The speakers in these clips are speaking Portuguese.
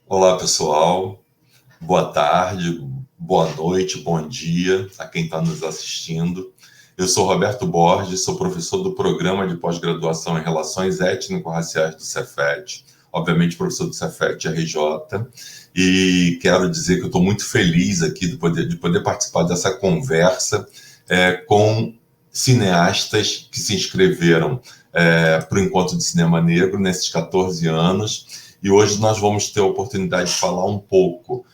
Olá, pessoal. Boa tarde, boa noite, bom dia a quem está nos assistindo. Eu sou Roberto Borges, sou professor do Programa de Pós-Graduação em Relações Étnico-Raciais do Cefet, obviamente professor do Cefet RJ, e quero dizer que eu estou muito feliz aqui de poder participar dessa conversa com cineastas que se inscreveram para o Encontro de Cinema Negro nesses 14 anos. E hoje nós vamos ter a oportunidade de falar um pouco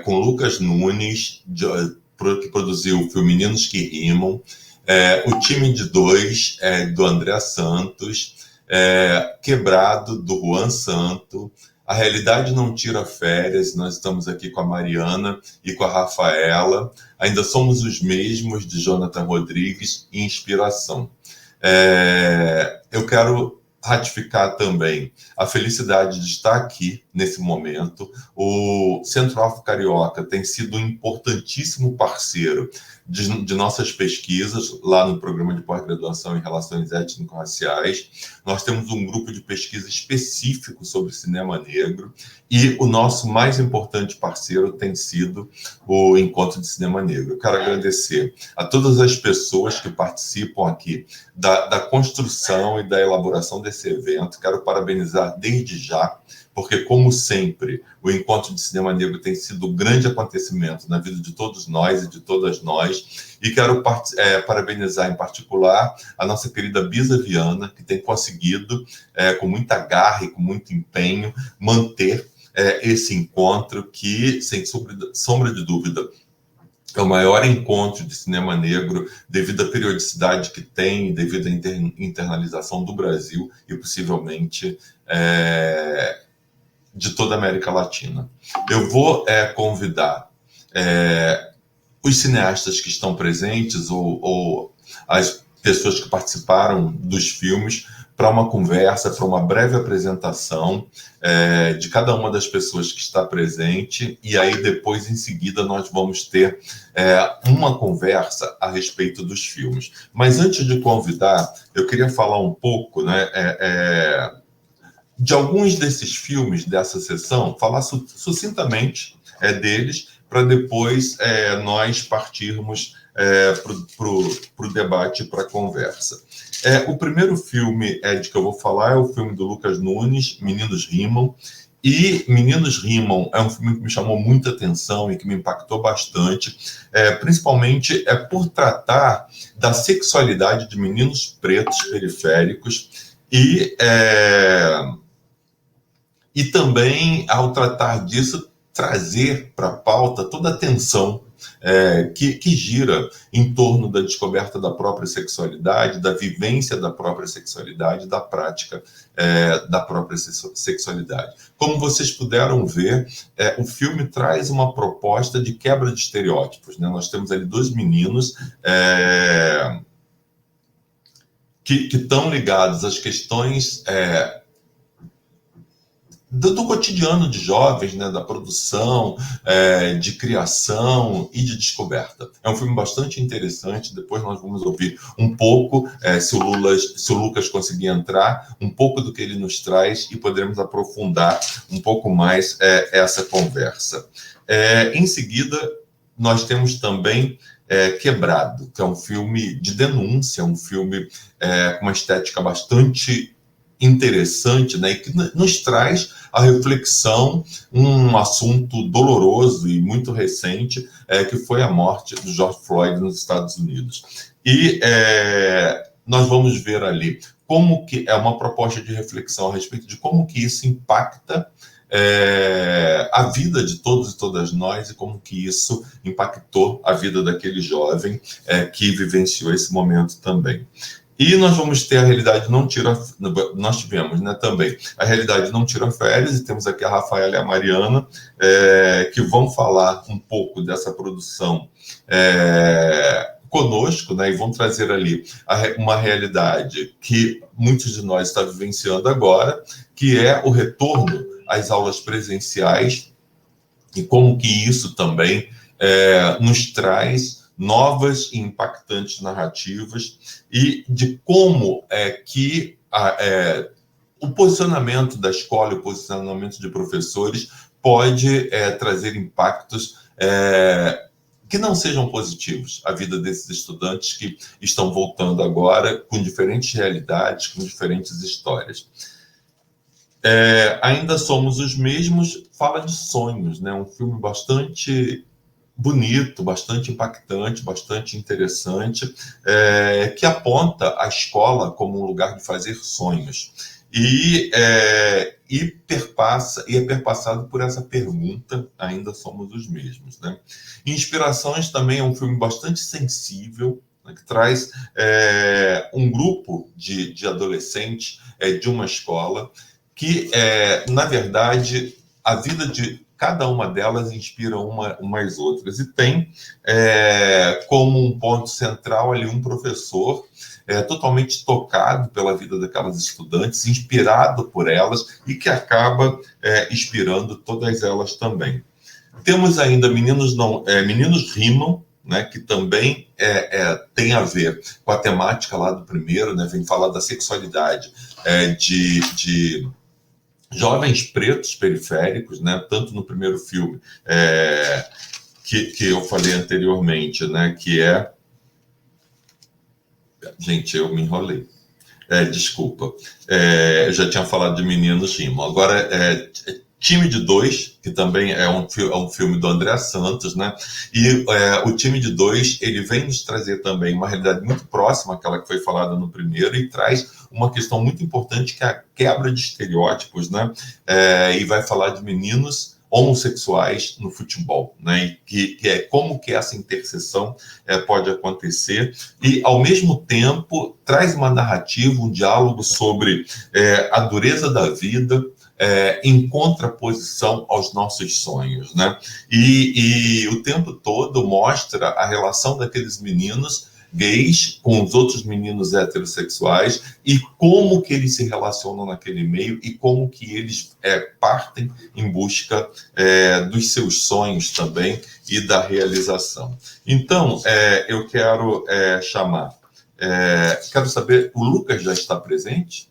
com Lucas Nunes, que produziu o filme Meninos que Rimam, o Time de Dois, do André Santos, Quebrado, do Juan Santo, A Realidade Não Tira Férias, nós estamos aqui com a Mariana e com a Rafaela, Ainda Somos os Mesmos, de Jonathan Rodrigues, e Inspiração. Eu quero ratificar também a felicidade de estar aqui nesse momento. O Centro-Afro Carioca tem sido um importantíssimo parceiro de nossas pesquisas lá no Programa de Pós-Graduação em Relações Étnico-Raciais. Nós temos um grupo de pesquisa específico sobre cinema negro e o nosso mais importante parceiro tem sido o Encontro de Cinema Negro. Eu quero agradecer a todas as pessoas que participam aqui da construção e da elaboração desse evento. Quero parabenizar desde já, porque, como sempre, o Encontro de Cinema Negro tem sido um grande acontecimento na vida de todos nós e de todas nós. E quero parabenizar, em particular, a nossa querida Bisa Viana, que tem conseguido, com muita garra e com muito empenho, manter esse encontro que, sem sombra de dúvida, é o maior encontro de cinema negro devido à periodicidade que tem, devido à internalização do Brasil e possivelmente de toda a América Latina. Eu vou convidar os cineastas que estão presentes ou as pessoas que participaram dos filmes para uma conversa, para uma breve apresentação de cada uma das pessoas que está presente, e aí depois, em seguida, nós vamos ter uma conversa a respeito dos filmes. Mas antes de convidar, eu queria falar um pouco, de alguns desses filmes dessa sessão, falar sucintamente deles, para depois nós partirmos para o debate, para a conversa. O primeiro filme de que eu vou falar é o filme do Lucas Nunes, Meninos Rimam. E Meninos Rimam é um filme que me chamou muita atenção e que me impactou bastante, principalmente por tratar da sexualidade de meninos pretos periféricos e também, ao tratar disso, trazer para a pauta toda a tensão que gira em torno da descoberta da própria sexualidade, da vivência da própria sexualidade, da prática da própria sexualidade. Como vocês puderam ver, o filme traz uma proposta de quebra de estereótipos, né? Nós temos ali dois meninos que estão ligados às questões do cotidiano de jovens, né, da produção, de criação e de descoberta. É um filme bastante interessante. Depois nós vamos ouvir um pouco, se o Lucas conseguir entrar, um pouco do que ele nos traz e poderemos aprofundar um pouco mais essa conversa. Em seguida, nós temos também Quebrado, que é um filme de denúncia, um filme com uma estética bastante interessante, né, e que nos traz a reflexão, um assunto doloroso e muito recente, que foi a morte do George Floyd nos Estados Unidos. E nós vamos ver ali como que é uma proposta de reflexão a respeito de como que isso impacta a vida de todos e todas nós e como que isso impactou a vida daquele jovem que vivenciou esse momento também. E nós vamos ter A Realidade Não Tira... Nós tivemos, né, também A Realidade Não Tira Férias, e temos aqui a Rafaela e a Mariana, que vão falar um pouco dessa produção conosco, né, e vão trazer ali uma realidade que muitos de nós estão vivenciando agora, que é o retorno às aulas presenciais e como que isso também nos traz novas e impactantes narrativas e de como que o posicionamento da escola e o posicionamento de professores pode trazer impactos que não sejam positivos à vida desses estudantes que estão voltando agora com diferentes realidades, com diferentes histórias. Ainda Somos os Mesmos fala de sonhos, né? Um filme bastante bonito, bastante impactante, bastante interessante, que aponta a escola como um lugar de fazer sonhos. E é perpassado por essa pergunta: ainda somos os mesmos, né? Inspirações também é um filme bastante sensível, né, que traz um grupo de adolescentes de uma escola que, na verdade, a vida de cada uma delas inspira umas outras. E tem como um ponto central ali um professor totalmente tocado pela vida daquelas estudantes, inspirado por elas e que acaba inspirando todas elas também. Temos ainda Meninos Rimam, né, que também tem a ver com a temática lá do primeiro, né, vem falar da sexualidade de jovens pretos periféricos, né, tanto no primeiro filme que eu falei anteriormente, né, que é... Gente, eu me enrolei. Desculpa. Eu já tinha falado de Meninos Rimam. Agora, Time de Dois, que também é um filme do André Santos, né? E o Time de Dois, ele vem nos trazer também uma realidade muito próxima àquela que foi falada no primeiro e traz uma questão muito importante, que é a quebra de estereótipos, né? E vai falar de meninos homossexuais no futebol, né? E que é como que essa interseção pode acontecer, e ao mesmo tempo traz uma narrativa, um diálogo sobre a dureza da vida, em contraposição aos nossos sonhos, né? E o tempo todo mostra a relação daqueles meninos gays com os outros meninos heterossexuais e como que eles se relacionam naquele meio e como que eles partem em busca dos seus sonhos também e da realização. Então, eu quero chamar... quero saber, o Lucas já está presente?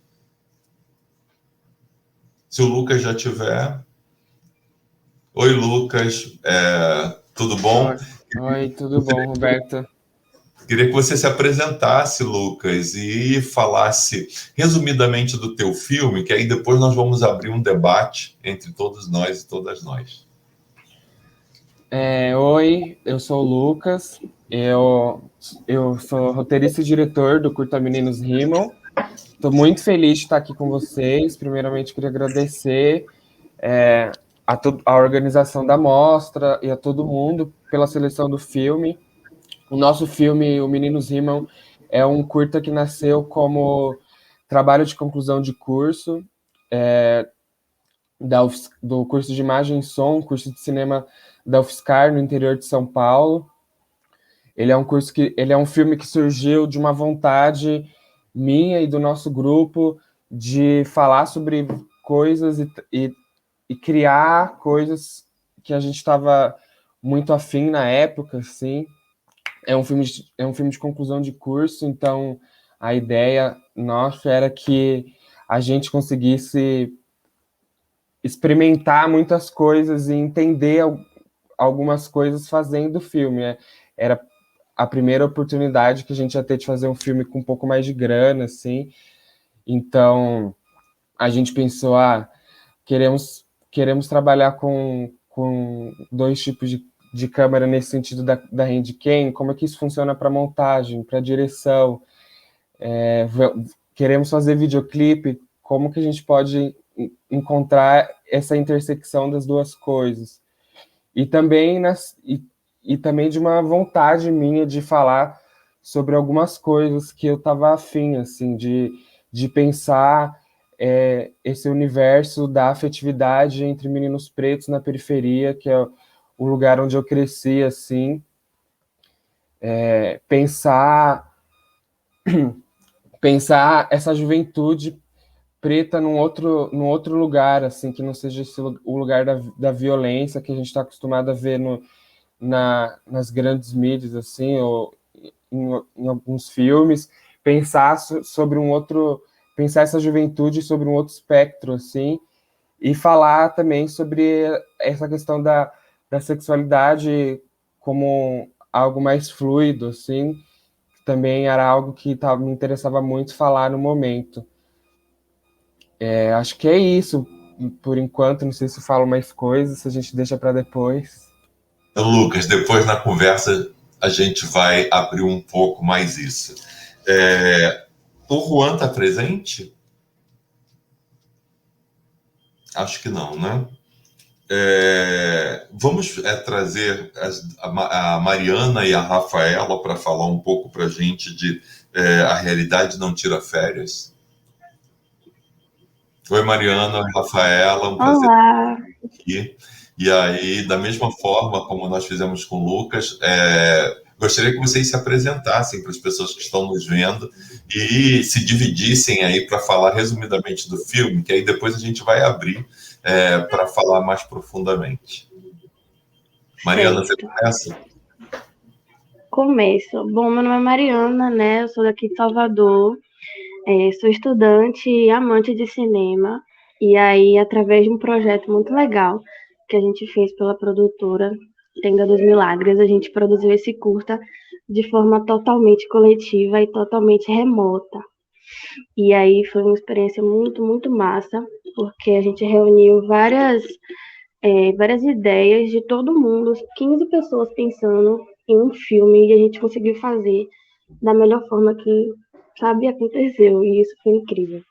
Se o Lucas já tiver... Oi, Lucas, tudo bom? Oi, tudo bom, Roberto? Queria que você se apresentasse, Lucas, e falasse resumidamente do teu filme, que aí depois nós vamos abrir um debate entre todos nós e todas nós. Oi, eu sou o Lucas, eu sou roteirista e diretor do curta Meninos Rimam. Estou muito feliz de estar aqui com vocês. Primeiramente, queria agradecer a organização da mostra e a todo mundo pela seleção do filme. O nosso filme, o Meninos Rimam, é um curta que nasceu como trabalho de conclusão de curso, do curso de imagem e som, curso de cinema da UFSCar, no interior de São Paulo. Ele é um filme que surgiu de uma vontade minha e do nosso grupo de falar sobre coisas e criar coisas que a gente estava muito afim na época, assim. É um filme de conclusão de curso, então a ideia nossa era que a gente conseguisse experimentar muitas coisas e entender algumas coisas fazendo o filme. Era a primeira oportunidade que a gente ia ter de fazer um filme com um pouco mais de grana, assim. Então, a gente pensou, queremos trabalhar com dois tipos de câmera nesse sentido da Handicam, como é que isso funciona para montagem, para direção. Queremos fazer videoclipe, como que a gente pode encontrar essa intersecção das duas coisas. E também, e também de uma vontade minha de falar sobre algumas coisas que eu estava afim, assim, de pensar esse universo da afetividade entre meninos pretos na periferia, que é o lugar onde eu cresci, assim. Pensar essa juventude preta num outro lugar, assim, que não seja o lugar da violência que a gente está acostumado a ver nas grandes mídias, assim, ou em alguns filmes. Pensar sobre pensar essa juventude sobre um outro espectro, assim, e falar também sobre essa questão da sexualidade como algo mais fluido, assim, também era algo que me interessava muito falar no momento. Acho que é isso, por enquanto, não sei se eu falo mais coisas, se a gente deixa para depois. Lucas, depois na conversa a gente vai abrir um pouco mais isso. O Juan está presente? Acho que não, né? Vamos trazer a Mariana e a Rafaela para falar um pouco para a gente de A Realidade Não Tira Férias. Oi, Mariana, oi, Rafaela, um prazer Olá! aqui. E aí, da mesma forma como nós fizemos com o Lucas, gostaria que vocês se apresentassem para as pessoas que estão nos vendo e se dividissem aí para falar resumidamente do filme, que aí depois a gente vai abrir para falar mais profundamente. Mariana, você começa? Começo. Bom, meu nome é Mariana, né? Eu sou daqui de Salvador, sou estudante e amante de cinema. E aí, através de um projeto muito legal que a gente fez pela produtora Tenda dos Milagres, a gente produziu esse curta de forma totalmente coletiva e totalmente remota. E aí foi uma experiência muito, muito massa, porque a gente reuniu várias ideias de todo mundo, 15 pessoas pensando em um filme, e a gente conseguiu fazer da melhor forma que, sabe, aconteceu, e isso foi incrível.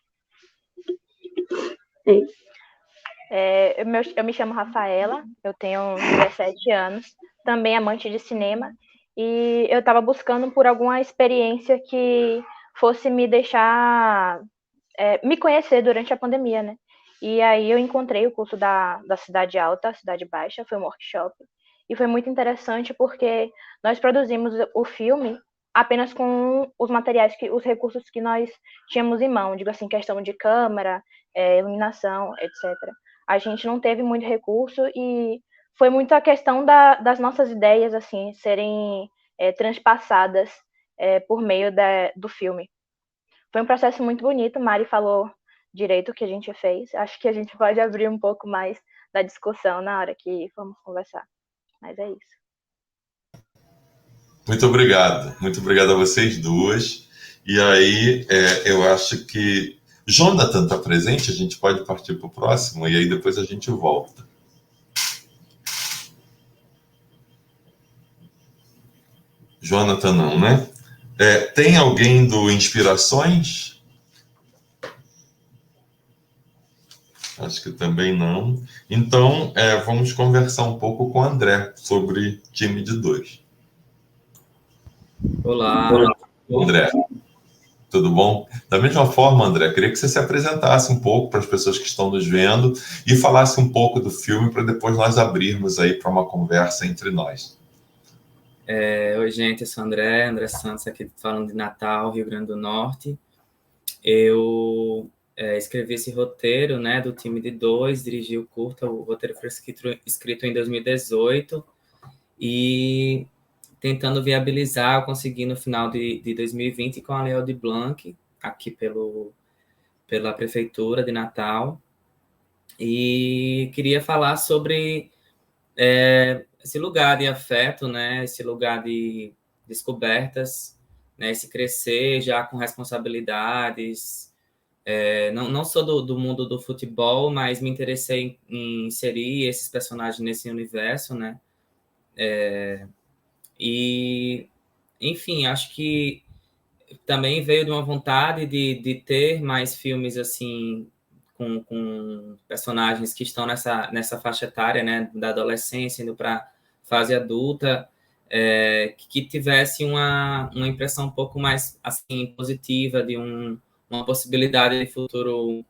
Eu me chamo Rafaela, eu tenho 17 anos, também amante de cinema, e eu estava buscando por alguma experiência que fosse me deixar me conhecer durante a pandemia, né? E aí eu encontrei o curso da Cidade Alta, Cidade Baixa, foi um workshop, e foi muito interessante porque nós produzimos o filme apenas com os materiais, os recursos que nós tínhamos em mão, digo assim, questão de câmera, iluminação, etc. A gente não teve muito recurso e foi muito a questão das nossas ideias, assim, serem transpassadas por meio do filme. Foi um processo muito bonito, Mari falou direito o que a gente fez. Acho que a gente pode abrir um pouco mais da discussão na hora que formos conversar. Mas é isso. Muito obrigado a vocês duas. E aí, eu acho que Jonathan está presente, a gente pode partir para o próximo e aí depois a gente volta. Jonathan não, né? Tem alguém do Inspirações? Acho que também não. Então, vamos conversar um pouco com o André sobre Time de Dois. Olá. André, tudo bom? Da mesma forma, André, queria que você se apresentasse um pouco para as pessoas que estão nos vendo e falasse um pouco do filme para depois nós abrirmos aí para uma conversa entre nós. Oi, gente, eu sou André Santos, aqui falando de Natal, Rio Grande do Norte. Eu escrevi esse roteiro, né, do Time de Dois, dirigi o curta, o roteiro foi escrito em 2018 e tentando viabilizar, eu consegui no final de 2020 com a Lei Aldir Blanc, aqui pela Prefeitura de Natal, e queria falar sobre esse lugar de afeto, né? Esse lugar de descobertas, né? Esse crescer já com responsabilidades. Não sou do mundo do futebol, mas me interessei em inserir esses personagens nesse universo, né? E, enfim, acho que também veio de uma vontade de ter mais filmes assim com personagens que estão nessa faixa etária, né, da adolescência indo para fase adulta, que tivesse uma impressão um pouco mais assim positiva de uma possibilidade de futuro,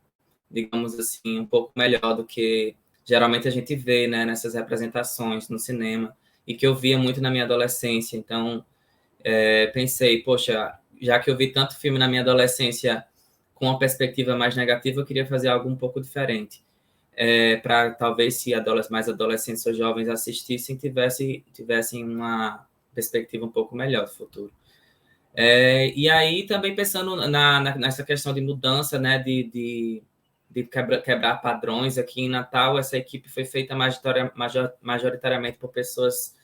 digamos assim, um pouco melhor do que geralmente a gente vê, né, nessas representações no cinema e que eu via muito na minha adolescência. Então, pensei, poxa, já que eu vi tanto filme na minha adolescência com uma perspectiva mais negativa, eu queria fazer algo um pouco diferente. Para talvez se mais adolescentes ou jovens assistissem, tivessem uma perspectiva um pouco melhor do futuro. E aí também pensando nessa questão de mudança, né, de quebrar padrões. Aqui em Natal, essa equipe foi feita majoritariamente por pessoas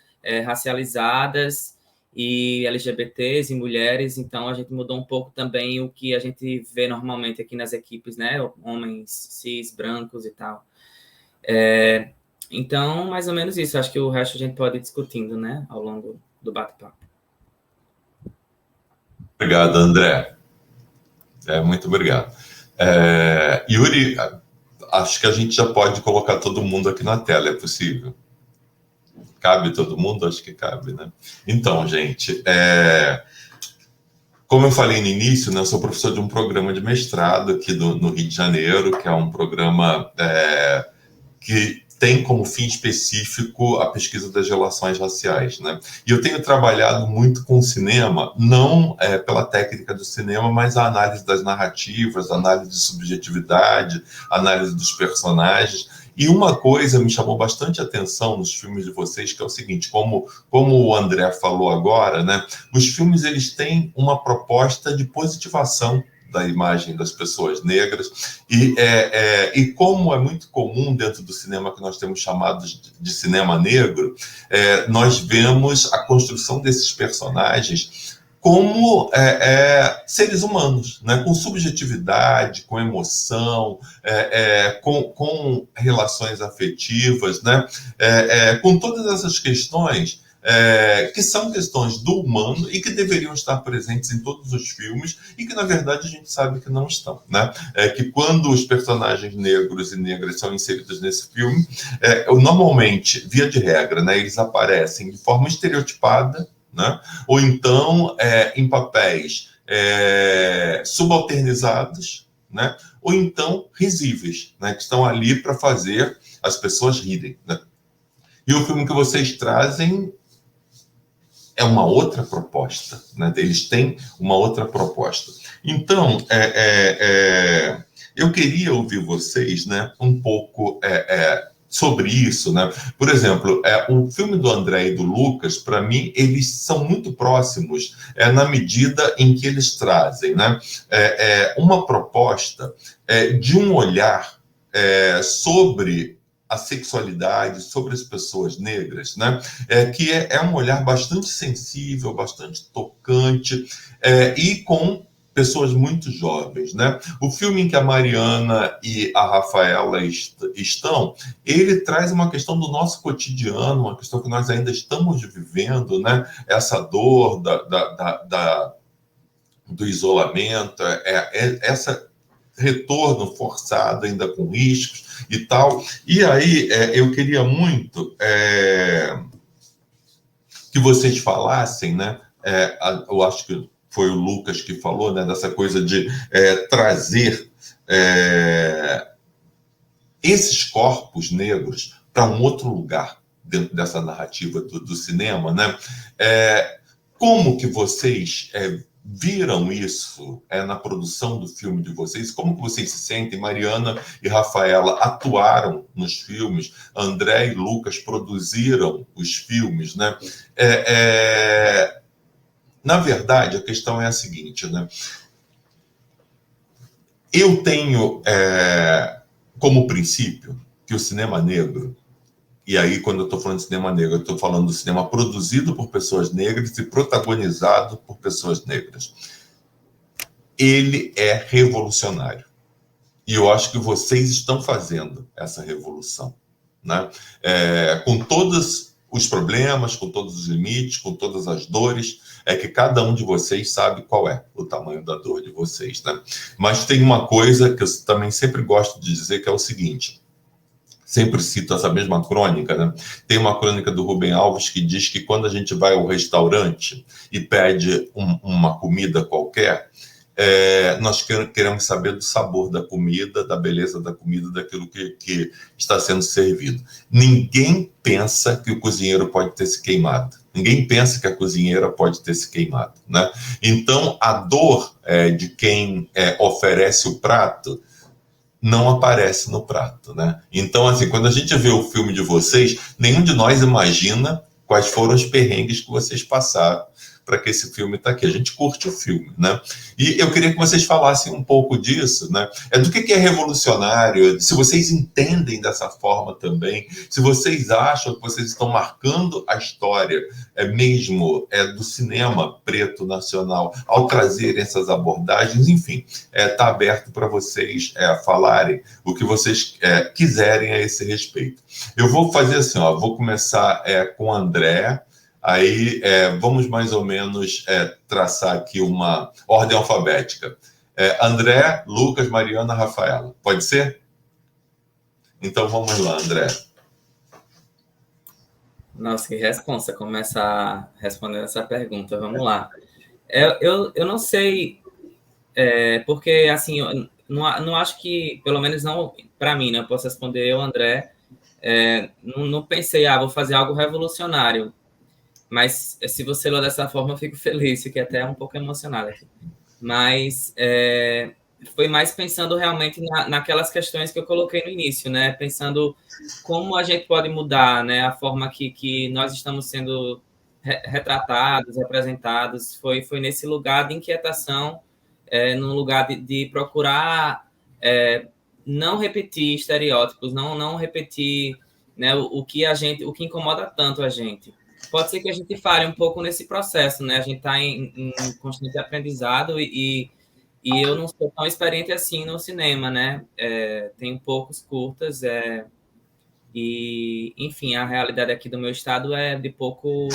racializadas e LGBTs e mulheres, então a gente mudou um pouco também o que a gente vê normalmente aqui nas equipes, né? Homens cis, brancos e tal. Então, mais ou menos isso. Acho que o resto a gente pode ir discutindo, né? Ao longo do bate-papo. Obrigado, André. Muito obrigado. Yuri, acho que a gente já pode colocar todo mundo aqui na tela, é possível? Cabe todo mundo? Acho que cabe, né? Então, gente, como eu falei no início, né, eu sou professor de um programa de mestrado aqui no Rio de Janeiro, que é um programa que tem como fim específico a pesquisa das relações raciais, né? E eu tenho trabalhado muito com o cinema, não pela técnica do cinema, mas a análise das narrativas, a análise de subjetividade, a análise dos personagens. E uma coisa me chamou bastante atenção nos filmes de vocês, que é o seguinte, como o André falou agora, né? Os filmes, eles têm uma proposta de positivação da imagem das pessoas negras, e como é muito comum dentro do cinema que nós temos chamado de cinema negro, nós vemos a construção desses personagens como seres humanos, né? Com subjetividade, com emoção, com relações afetivas, né? Com todas essas questões que são questões do humano e que deveriam estar presentes em todos os filmes e que, na verdade, a gente sabe que não estão, né? Que quando os personagens negros e negras são inseridos nesse filme, normalmente, via de regra, né, eles aparecem de forma estereotipada, né? Ou então em papéis subalternizados, né? Ou então risíveis, né? Que estão ali para fazer as pessoas rirem, né? E o filme que vocês trazem é uma outra proposta, né? Eles têm uma outra proposta. Então, eu queria ouvir vocês, né, um pouco sobre isso, né? Por exemplo, o filme do André e do Lucas, para mim, eles são muito próximos na medida em que eles trazem, né, uma proposta de um olhar sobre a sexualidade, sobre as pessoas negras, né? Que é um olhar bastante sensível, bastante tocante, e com pessoas muito jovens, né? O filme em que a Mariana e a Rafaela estão, ele traz uma questão do nosso cotidiano, uma questão que nós ainda estamos vivendo, né? Essa dor do isolamento, essa retorno forçado, ainda com riscos e tal. E aí, eu queria muito que vocês falassem, né? Eu acho que foi o Lucas que falou, né? Dessa coisa de trazer esses corpos negros para um outro lugar dentro dessa narrativa do cinema, né? Como que vocês viram isso na produção do filme de vocês? Como que vocês se sentem? Mariana e Rafaela atuaram nos filmes, André e Lucas produziram os filmes, né? Na verdade, a questão é a seguinte, né? Eu tenho como princípio que o cinema negro, e aí quando eu estou falando de cinema negro, eu estou falando do cinema produzido por pessoas negras e protagonizado por pessoas negras. Ele é revolucionário. E eu acho que vocês estão fazendo essa revolução, né? Com todos os problemas, com todos os limites, com todas as dores, que cada um de vocês sabe qual é o tamanho da dor de vocês, né? Mas tem uma coisa que eu também sempre gosto de dizer, que é o seguinte: sempre cito essa mesma crônica, né? Tem uma crônica do Rubem Alves que diz que quando a gente vai ao restaurante e pede uma comida qualquer, nós queremos saber do sabor da comida, da beleza da comida, daquilo que está sendo servido. Ninguém pensa que o cozinheiro pode ter se queimado. Ninguém pensa que a cozinheira pode ter se queimado, né? Então, a dor de quem oferece o prato não aparece no prato, né? Então, assim, quando a gente vê o filme de vocês, nenhum de nós imagina quais foram os perrengues que vocês passaram para que esse filme está aqui. A gente curte o filme, né? E eu queria que vocês falassem um pouco disso, né? Do que é revolucionário, se vocês entendem dessa forma também, se vocês acham que vocês estão marcando a história mesmo do cinema preto nacional ao trazerem essas abordagens, enfim, está aberto para vocês falarem o que vocês quiserem a esse respeito. Eu vou fazer assim, ó, vou começar com o André, aí vamos mais ou menos traçar aqui uma ordem alfabética. André, Lucas, Mariana, Rafaela. Pode ser? Então vamos lá, André. Nossa, que responsa começar respondendo essa pergunta. Vamos lá. Eu não sei, porque assim, eu não acho que, pelo menos não para mim, né? Eu posso responder eu, André. Não pensei, vou fazer algo revolucionário. Mas se você leu dessa forma, eu fico feliz, fiquei até um pouco emocionado aqui. Mas foi mais pensando realmente naquelas questões que eu coloquei no início, né? Pensando como a gente pode mudar, né? A forma que nós estamos sendo retratados, representados. Foi nesse lugar de inquietação, num lugar de procurar não repetir estereótipos, não repetir, né, o que incomoda tanto a gente. Pode ser que a gente falhe um pouco nesse processo, né? A gente está em constante aprendizado e eu não sou tão experiente assim no cinema, né? Tenho poucos curtas, e, enfim, a realidade aqui do meu estado é de pouco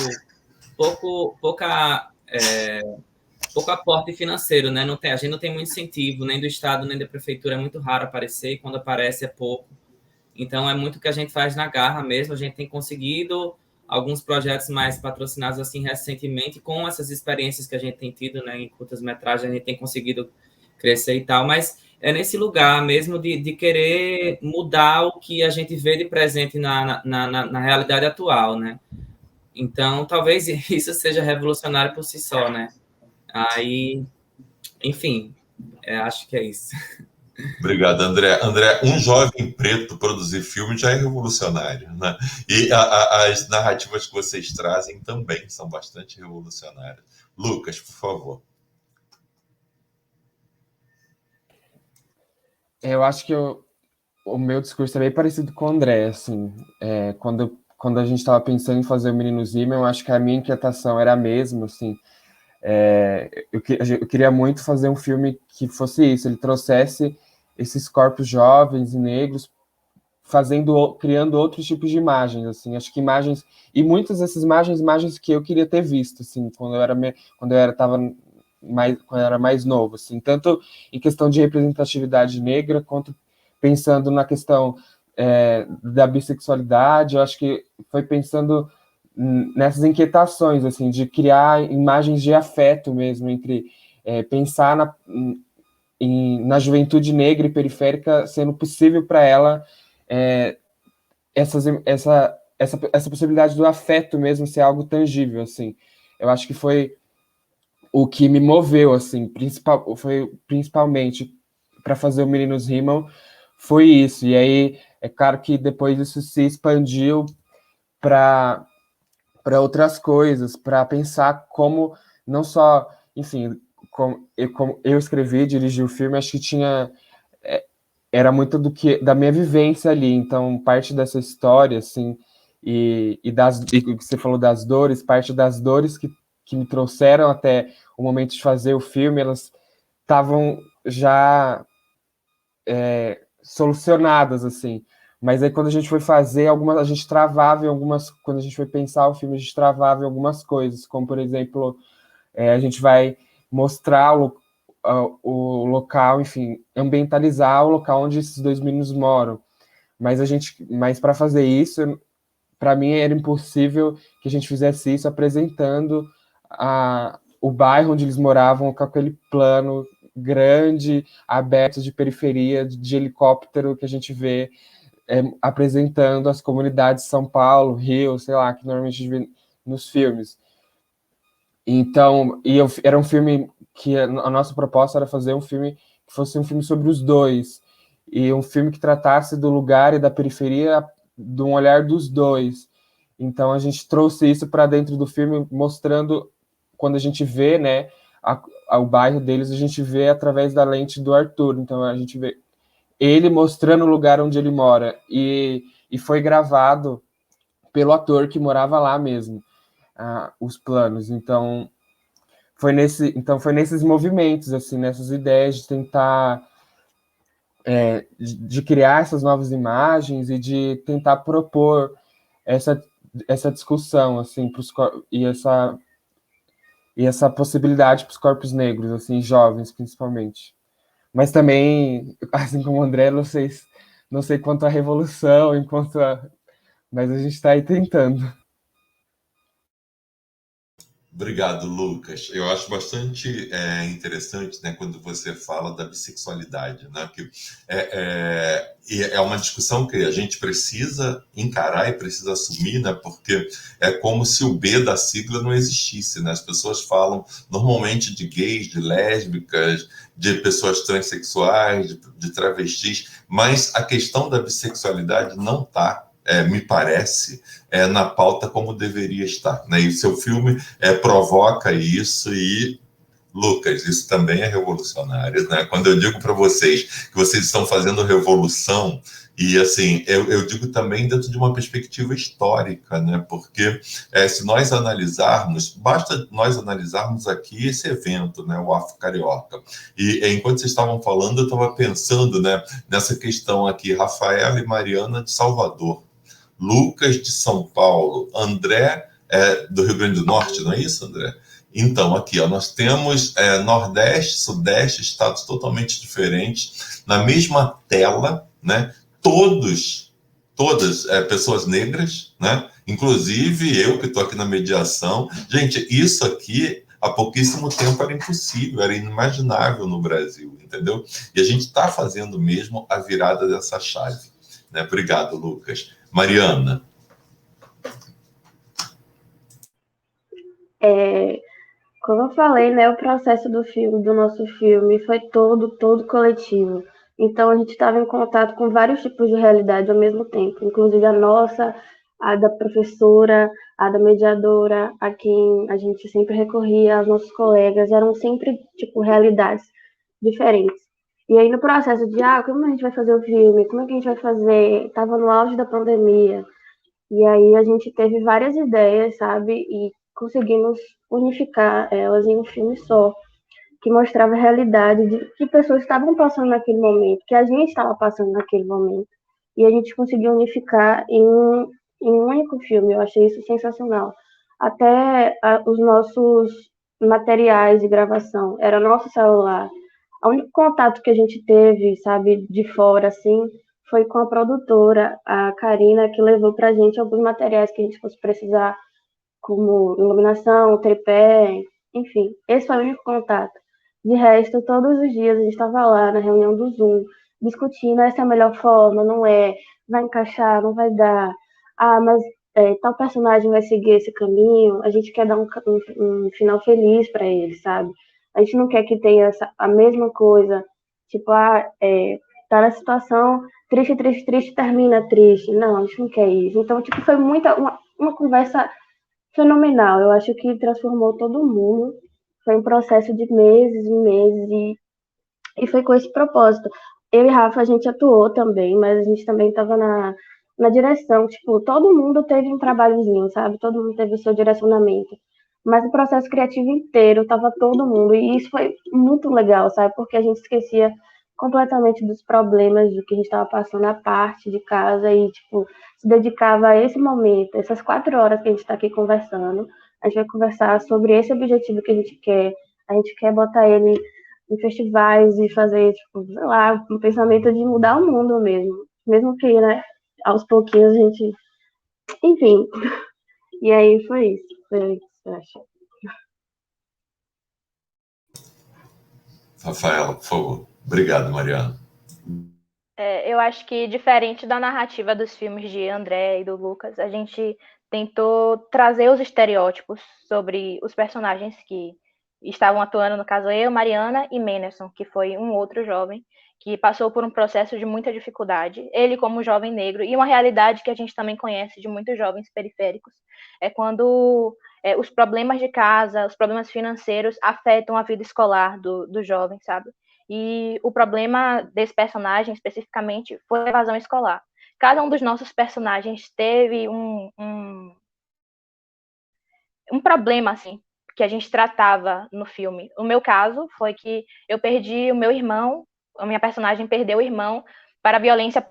aporte financeiro, né? A gente não tem muito incentivo, nem do estado, nem da prefeitura, é muito raro aparecer, e quando aparece é pouco. Então, é muito o que a gente faz na garra mesmo, a gente tem conseguido alguns projetos mais patrocinados assim recentemente, com essas experiências que a gente tem tido, né, em curtas-metragens, a gente tem conseguido crescer e tal, mas é nesse lugar mesmo de querer mudar o que a gente vê de presente na realidade atual, né? Então, talvez isso seja revolucionário por si só, né? Aí, enfim, acho que é isso. Obrigado, André. André, um jovem preto produzir filme já é revolucionário, né? E as narrativas que vocês trazem também são bastante revolucionárias. Lucas, por favor. Eu acho que o meu discurso é bem parecido com o André, assim. Quando a gente estava pensando em fazer o Menino Zima, eu acho que a minha inquietação era a mesma, assim. Eu queria muito fazer um filme que fosse isso, ele trouxesse esses corpos jovens e negros criando outros tipos de imagens, assim. Acho que imagens, e muitas dessas imagens que eu queria ter visto, assim, quando eu era mais novo, assim, tanto em questão de representatividade negra, quanto pensando na questão da bissexualidade. Eu acho que foi pensando nessas inquietações, assim, de criar imagens de afeto mesmo, entre pensar na juventude negra e periférica, sendo possível para ela essa possibilidade do afeto mesmo ser algo tangível, assim. Eu acho que foi o que me moveu, assim, principalmente para fazer o Meninos Rimam, foi isso. E aí, é claro que depois isso se expandiu para outras coisas, para pensar como, não só, enfim, como eu escrevi, dirigi o filme, acho que era muito da minha vivência ali, então parte dessa história, assim, e que você falou das dores, parte das dores que me trouxeram até o momento de fazer o filme, elas estavam já solucionadas, assim. Mas aí quando a gente foi fazer a gente travava em algumas, quando a gente foi pensar o filme, a gente travava em algumas coisas, como por exemplo, a gente vai mostrar o local, enfim, ambientalizar o local onde esses dois meninos moram. Mas para fazer isso, para mim era impossível que a gente fizesse isso apresentando o bairro onde eles moravam com aquele plano grande, aberto de periferia, de helicóptero que a gente vê apresentando as comunidades de São Paulo, Rio, sei lá, que normalmente a gente vê nos filmes. Então, era um filme que a nossa proposta era fazer um filme que fosse um filme sobre os dois, e um filme que tratasse do lugar e da periferia de um olhar dos dois. Então a gente trouxe isso para dentro do filme, mostrando quando a gente vê, né, o bairro deles, a gente vê através da lente do Arthur. Então a gente vê ele mostrando o lugar onde ele mora, e foi gravado pelo ator que morava lá mesmo, os planos. Então foi nesses movimentos, assim, nessas ideias de tentar de criar essas novas imagens e de tentar propor essa discussão, assim, e essa possibilidade para os corpos negros, assim, jovens principalmente. Mas também, assim como o André, não sei quanto à revolução, mas a gente está aí tentando. Obrigado, Lucas. Eu acho bastante interessante, né, quando você fala da bissexualidade, né, que é uma discussão que a gente precisa encarar e precisa assumir, né, porque é como se o B da sigla não existisse, né? As pessoas falam normalmente de gays, de lésbicas, de pessoas transexuais, de travestis, mas a questão da bissexualidade não está, me parece, na pauta como deveria estar, né? E o seu filme provoca isso e, Lucas, isso também é revolucionário, né? Quando eu digo para vocês que vocês estão fazendo revolução, e assim, eu digo também dentro de uma perspectiva histórica, né? Porque se nós analisarmos, basta nós analisarmos aqui esse evento, né? O Afro Carioca. E enquanto vocês estavam falando, eu estava pensando, né, nessa questão aqui, Rafaela e Mariana de Salvador, Lucas de São Paulo, André do Rio Grande do Norte, não é isso, André? Então, aqui, ó, nós temos Nordeste, Sudeste, estados totalmente diferentes, na mesma tela, né? Todas pessoas negras, né? Inclusive eu que estou aqui na mediação. Gente, isso aqui há pouquíssimo tempo era impossível, era inimaginável no Brasil, entendeu? E a gente está fazendo mesmo a virada dessa chave, né? Obrigado, Lucas. Mariana. Como eu falei, né, o processo do nosso filme, foi todo coletivo. Então a gente estava em contato com vários tipos de realidade ao mesmo tempo, inclusive a nossa, a da professora, a da mediadora, a quem a gente sempre recorria, aos nossos colegas, eram sempre, tipo, realidades diferentes. E aí no processo de, como a gente vai fazer o filme, como é que a gente vai fazer, estava no auge da pandemia, e aí a gente teve várias ideias, sabe? E conseguimos unificar elas em um filme só, que mostrava a realidade de que pessoas estavam passando naquele momento, que a gente estava passando naquele momento. E a gente conseguiu unificar em um único filme. Eu achei isso sensacional. Até os nossos materiais de gravação, era nosso celular. O único contato que a gente teve, sabe, de fora, assim, foi com a produtora, a Karina, que levou pra gente alguns materiais que a gente fosse precisar, como iluminação, tripé, enfim. Esse foi o único contato. De resto, todos os dias a gente estava lá na reunião do Zoom, discutindo essa é a melhor forma, não é, vai encaixar, não vai dar. Mas tal personagem vai seguir esse caminho, a gente quer dar um final feliz para ele, sabe? A gente não quer que tenha a mesma coisa, tipo, tá na situação triste, triste, triste, termina triste. Não, a gente não quer isso. Então, tipo, foi uma conversa fenomenal. Eu acho que transformou todo mundo. Foi um processo de meses e meses e foi com esse propósito. Eu e Rafa, a gente atuou também, mas a gente também estava na direção. Tipo, todo mundo teve um trabalhozinho, sabe? Todo mundo teve o seu direcionamento. Mas o processo criativo inteiro, estava todo mundo. E isso foi muito legal, sabe? Porque a gente esquecia completamente dos problemas do que a gente estava passando à parte de casa e, tipo, se dedicava a esse momento, essas 4 horas que a gente está aqui conversando. A gente vai conversar sobre esse objetivo que a gente quer. A gente quer botar ele em festivais e fazer, tipo, sei lá, um pensamento de mudar o mundo mesmo. Mesmo que, né, aos pouquinhos a gente. Enfim. E aí foi isso. Foi isso, eu acho. Rafaela, por favor. Obrigado, Mariana. Eu acho que, diferente da narrativa dos filmes de André e do Lucas, a gente tentou trazer os estereótipos sobre os personagens que estavam atuando, no caso eu, Mariana e Menelson, que foi um outro jovem que passou por um processo de muita dificuldade, ele como jovem negro, e uma realidade que a gente também conhece de muitos jovens periféricos, é quando os problemas de casa, os problemas financeiros afetam a vida escolar do jovem, sabe? E o problema desse personagem, especificamente, foi a evasão escolar. Cada um dos nossos personagens teve um problema, assim, que a gente tratava no filme. O meu caso foi que eu perdi o meu irmão, a minha personagem perdeu o irmão para a violência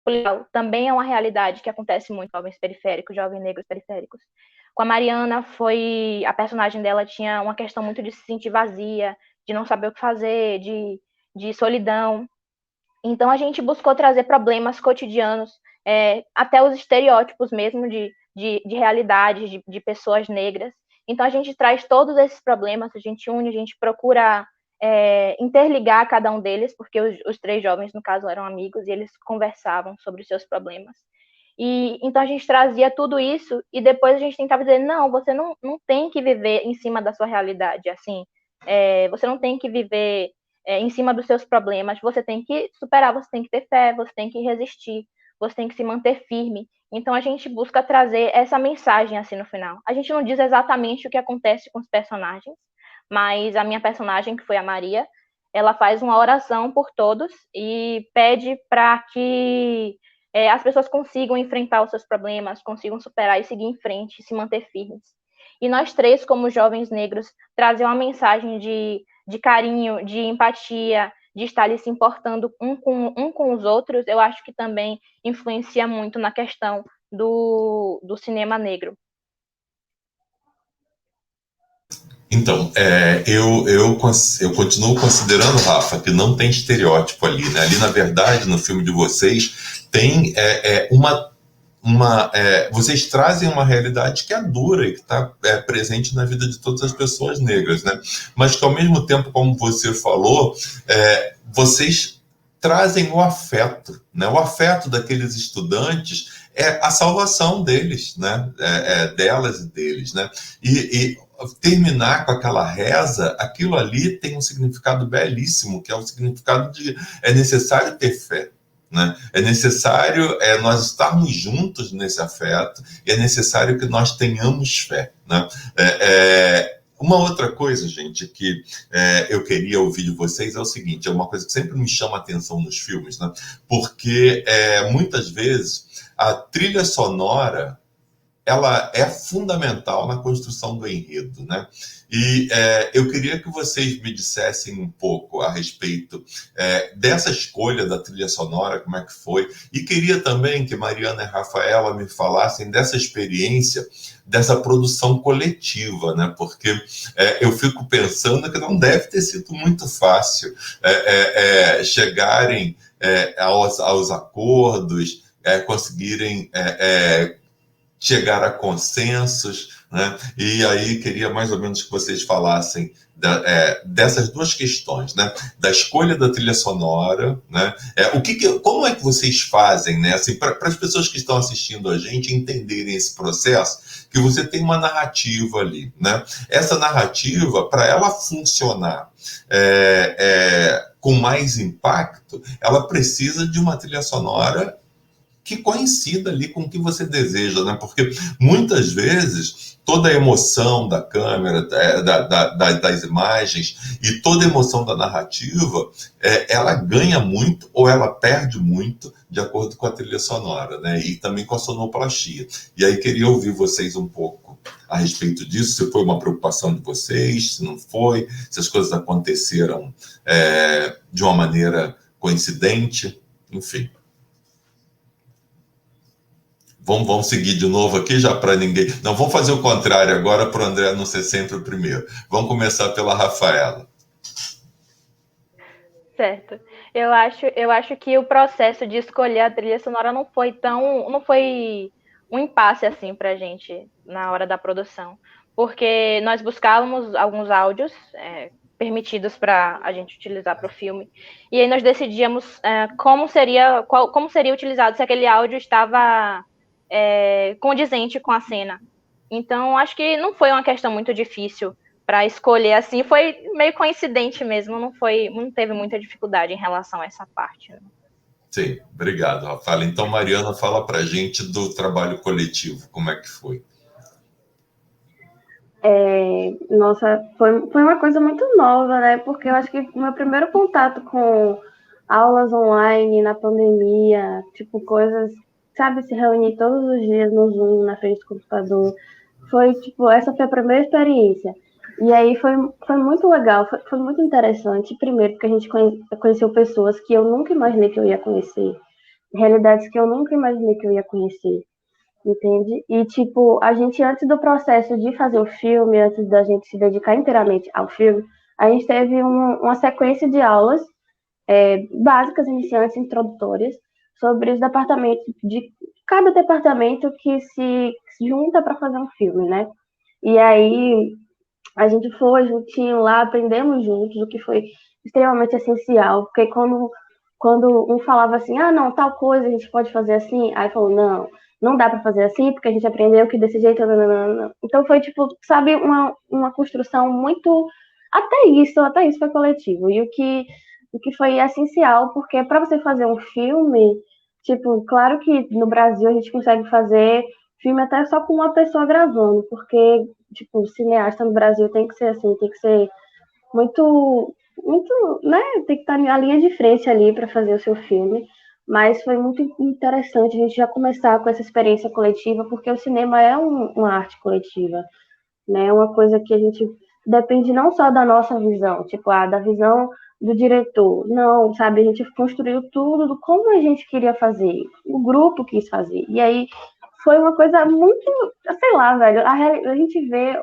policial. Também é uma realidade que acontece muito com jovens periféricos, jovens negros periféricos. Com a Mariana, a personagem dela tinha uma questão muito de se sentir vazia, de não saber o que fazer, de solidão. Então, a gente buscou trazer problemas cotidianos, até os estereótipos mesmo de realidades de pessoas negras. Então, a gente traz todos esses problemas, a gente une, a gente procura interligar cada um deles, porque os 3 jovens, no caso, eram amigos e eles conversavam sobre os seus problemas. E então a gente trazia tudo isso e depois a gente tentava dizer, não, você não tem que viver em cima da sua realidade, assim, você não tem que viver em cima dos seus problemas, você tem que superar, você tem que ter fé, você tem que resistir, você tem que se manter firme. Então a gente busca trazer essa mensagem assim no final. A gente não diz exatamente o que acontece com os personagens, mas a minha personagem, que foi a Maria, ela faz uma oração por todos e pede para que as pessoas consigam enfrentar os seus problemas, consigam superar e seguir em frente, se manter firmes. E nós 3, como jovens negros, trazer uma mensagem de carinho, de empatia, de estar ali se importando um com os outros, eu acho que também influencia muito na questão do cinema negro. Então, eu continuo considerando, Rafa, que não tem estereótipo ali, né? Ali, na verdade, no filme de vocês, tem vocês trazem uma realidade que é dura e que está presente na vida de todas as pessoas negras, né? Mas que, ao mesmo tempo, como você falou, vocês trazem o afeto, né? O afeto daqueles estudantes é a salvação deles, né? Delas e deles, né? E terminar com aquela reza, aquilo ali tem um significado belíssimo, que é o significado de é necessário ter fé. Né? É necessário nós estarmos juntos nesse afeto e é necessário que nós tenhamos fé. Né? Uma outra coisa, gente, que eu queria ouvir de vocês é o seguinte, é uma coisa que sempre me chama a atenção nos filmes, né? Porque muitas vezes a trilha sonora ela é fundamental na construção do enredo, né? E eu queria que vocês me dissessem um pouco a respeito dessa escolha da trilha sonora, como é que foi, e queria também que Mariana e Rafaela me falassem dessa experiência, dessa produção coletiva, né? Porque eu fico pensando que não deve ter sido muito fácil chegarem aos acordos, conseguirem chegar a consensos, né? E aí queria mais ou menos que vocês falassem dessas duas questões, né? Da escolha da trilha sonora, né? Como é que vocês fazem, né? Assim, para as pessoas que estão assistindo a gente entenderem esse processo, que você tem uma narrativa ali, né? Essa narrativa, para ela funcionar com mais impacto, ela precisa de uma trilha sonora que coincida ali com o que você deseja, né? Porque muitas vezes toda a emoção da câmera, das imagens e toda a emoção da narrativa, ela ganha muito ou ela perde muito de acordo com a trilha sonora, né? E também com a sonoplastia. E aí queria ouvir vocês um pouco a respeito disso, se foi uma preocupação de vocês, se não foi, se as coisas aconteceram de uma maneira coincidente, enfim. Vamos seguir de novo aqui, já para ninguém... Não, vamos fazer o contrário agora, para o André não ser sempre o primeiro. Vamos começar pela Rafaela. Certo. Eu acho que o processo de escolher a trilha sonora não foi um impasse assim para a gente na hora da produção, porque nós buscávamos alguns áudios permitidos para a gente utilizar para o filme, e aí nós decidíamos como seria utilizado, se aquele áudio estava condizente com a cena. Então, acho que não foi uma questão muito difícil para escolher assim, foi meio coincidente mesmo, não teve muita dificuldade em relação a essa parte. Sim, obrigado, Rafaela. Então, Mariana, fala para a gente do trabalho coletivo, como é que foi? Nossa, foi uma coisa muito nova, né? Porque eu acho que o meu primeiro contato com aulas online na pandemia, tipo, coisas, sabe, se reunir todos os dias no Zoom, na frente do computador, essa foi a primeira experiência. E aí foi muito legal, foi muito interessante. Primeiro, porque a gente conheceu pessoas que eu nunca imaginei que eu ia conhecer, realidades que eu nunca imaginei que eu ia conhecer. Entende? E, tipo, a gente, antes do processo de fazer o filme, antes da gente se dedicar inteiramente ao filme, a gente teve uma sequência de aulas básicas, iniciantes, introdutórias, sobre os departamentos, de cada departamento que se junta para fazer um filme, né? E aí, a gente foi juntinho lá, aprendemos juntos, o que foi extremamente essencial, porque quando um falava assim, ah, não, tal coisa a gente pode fazer assim, aí falou, não dá para fazer assim, porque a gente aprendeu que desse jeito, não. Então foi, tipo, sabe, uma construção muito, até isso foi coletivo, e o que foi essencial, porque para você fazer um filme, tipo, claro que no Brasil a gente consegue fazer filme até só com uma pessoa gravando, porque, tipo, cineasta no Brasil tem que ser assim, tem que ser muito, muito, né? Tem que estar na linha de frente ali para fazer o seu filme. Mas foi muito interessante a gente já começar com essa experiência coletiva, porque o cinema é uma arte coletiva, né? É uma coisa que a gente depende não só da nossa visão, tipo, da visão do diretor. Não, sabe? A gente construiu tudo do como a gente queria fazer, o grupo quis fazer. E aí foi uma coisa muito, sei lá, velho. A gente vê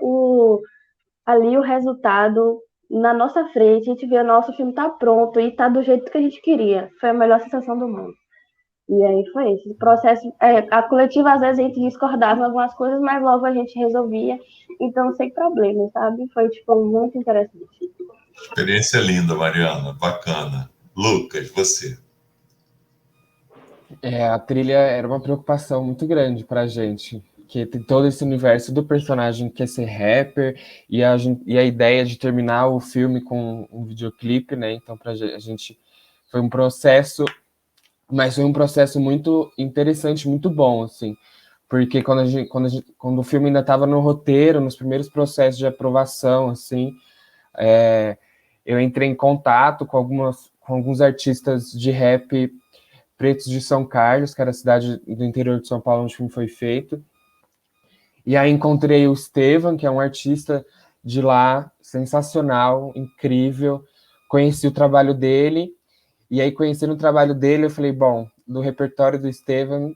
ali o resultado na nossa frente, a gente vê o nosso filme tá pronto e tá do jeito que a gente queria. Foi a melhor sensação do mundo. E aí foi esse processo. A coletiva, às vezes, a gente discordava em algumas coisas, mas logo a gente resolvia. Então, sem problema, sabe? Foi, tipo, muito interessante. Experiência linda, Mariana, bacana. Lucas, você. A trilha era uma preocupação muito grande pra gente, que tem todo esse universo do personagem que quer ser rapper e a ideia de terminar o filme com um videoclipe, né? Então, pra gente foi um processo, mas foi um processo muito interessante, muito bom, assim, porque quando o filme ainda estava no roteiro, nos primeiros processos de aprovação, assim, eu entrei em contato com alguns artistas de rap pretos de São Carlos, que era a cidade do interior de São Paulo onde o filme foi feito. E aí encontrei o Estevam, que é um artista de lá, sensacional, incrível. Conheci o trabalho dele, e aí conhecendo o trabalho dele, eu falei, bom, do repertório do Estevam,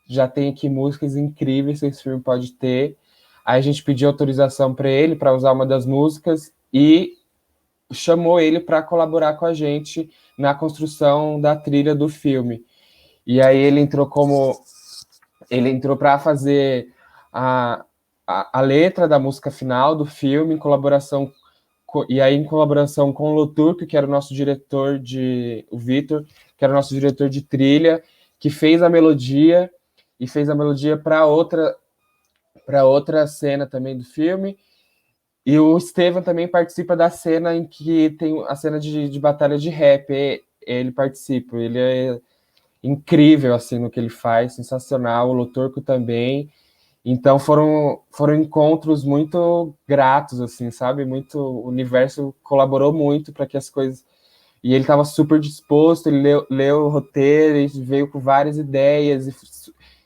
já tem aqui músicas incríveis que esse filme pode ter. Aí a gente pediu autorização para ele, para usar uma das músicas, e chamou ele para colaborar com a gente na construção da trilha do filme. E aí ele entrou para fazer a letra da música final do filme, em colaboração com o Loturco, que era o nosso diretor o Vitor, que era o nosso diretor de trilha, que fez a melodia e fez a melodia para outra cena também do filme. E o Estevam também participa da cena em que tem a cena de batalha de rap. Ele participa, ele é incrível assim no que ele faz, sensacional. O Loturco também. Então foram encontros muito gratos, assim, sabe? O universo colaborou muito para que as coisas. E ele estava super disposto, ele leu o roteiro, e veio com várias ideias